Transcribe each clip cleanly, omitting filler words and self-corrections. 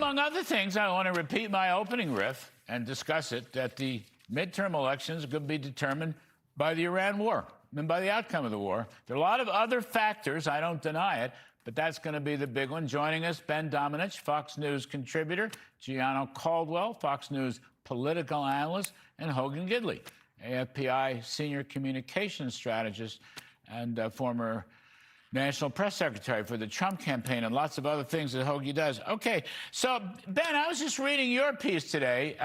among other things, I want to repeat my opening riff and discuss it, that the midterm elections are going to be determined by the Iran war and by the outcome of the war. There are a lot of other factors, I don't deny it, but that's going to be the big one. Joining us, Ben Domenech, Fox News contributor, Gianno Caldwell, Fox News political analyst, and Hogan Gidley, AFPI senior communications strategist and former National Press Secretary for the Trump campaign, and lots of other things that Hoagie does. Okay, so, Ben, I was just reading your piece today.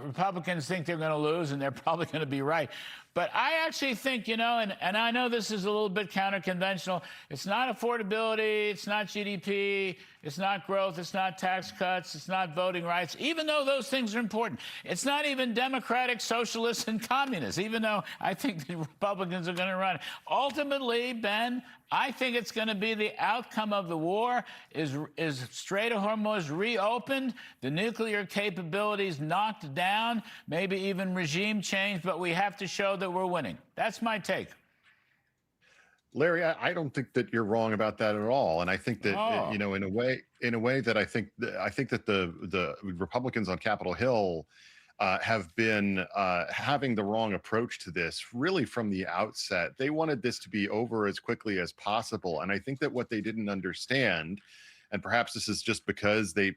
Republicans think they're going to lose, and they're probably going to be right. But I actually think, you know, and I know this is a little bit counter-conventional. It's not affordability, it's not GDP, it's not growth, it's not tax cuts, it's not voting rights, even though those things are important. It's not even democratic, socialists, and communists, even though I think the Republicans are going to run. Ultimately, Ben, I think it's going to be the outcome of the war. Is Strait of Hormuz reopened, the nuclear capabilities knocked down, maybe even regime change, but we have to show that we're winning. That's my Larry, I don't think that you're wrong about that at all, and I think that you know, in a way that I think that the Republicans on Capitol Hill have been having the wrong approach to this really from the outset. They wanted this to be over as quickly as possible, and I think that what they didn't understand, and perhaps this is just because they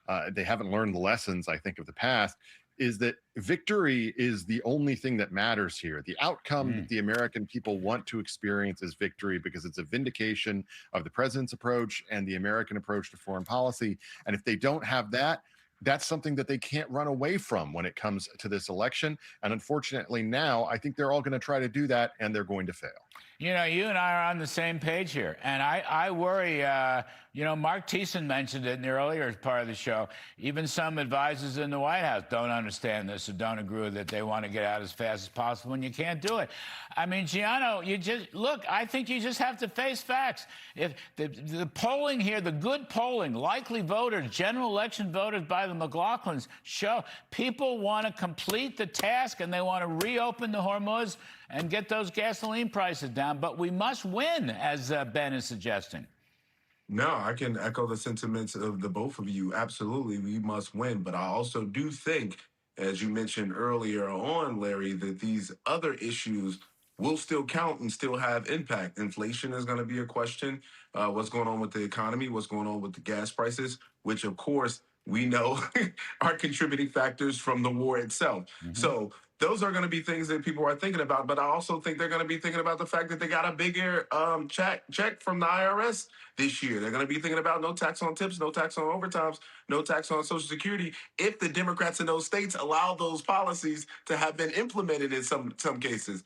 haven't learned the lessons, I think, of the past, is that victory is the only thing that matters here. The outcome that the American people want to experience is victory, because it's a vindication of the president's approach and the American approach to foreign policy. And if they don't have that, that's something that they can't run away from when it comes to this election. And unfortunately now, I think they're all going to try to do that, and they're going to fail. You know, you and I are on the same page here. And I worry, you know, Mark Thiessen mentioned it in the earlier part of the show. Even some advisors in the White House don't understand this or don't agree with it. They want to get out as fast as possible, and you can't do it. I mean, Gianno, I think you just have to face facts. If the polling here, the good polling, likely voters, general election voters by the McLaughlins show people want to complete the task, and they want to reopen the Hormuz and get those gasoline prices down. But we must win, as Ben is suggesting. No, I can echo the sentiments of the both of you. Absolutely, we must win. But I also do think, as you mentioned earlier on, Larry, that these other issues will still count and still have impact. Inflation is going to be a question. What's going on with the economy? What's going on with the gas prices? Which, of course, we know are contributing factors from the war itself. So those are going to be things that people are thinking about. But I also think they're going to be thinking about the fact that they got a bigger check from the IRS this year. They're going to be thinking about no tax on tips, no tax on overtimes, no tax on Social Security, if the Democrats in those states allow those policies to have been implemented in some cases.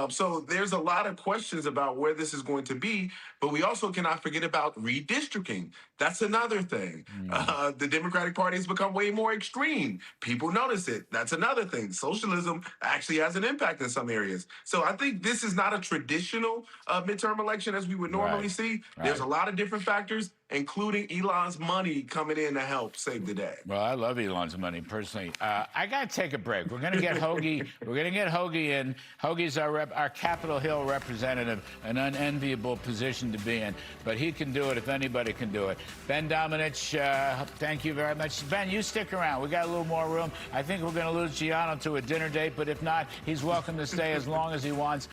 So there's a lot of questions about where this is going to be, but we also cannot forget about redistricting. That's another thing. The Democratic Party has become way more extreme. People notice it. That's another thing. Socialism actually has an impact in some areas. So I think this is not a traditional midterm election as we would normally see. There's a lot of different factors, including Elon's money coming in to help save the day. Well, I love Elon's money personally. I got to take a break. We're going to get Hoagie. We're going to get Hoagie in. Hoagie's our Capitol Hill representative, an unenviable position to be in, but he can do it if anybody can do it. Ben Domenech, thank you very much. Ben, you stick around. We got a little more room. I think we're going to lose Gianno to a dinner date, but if not, he's welcome to stay as long as he wants.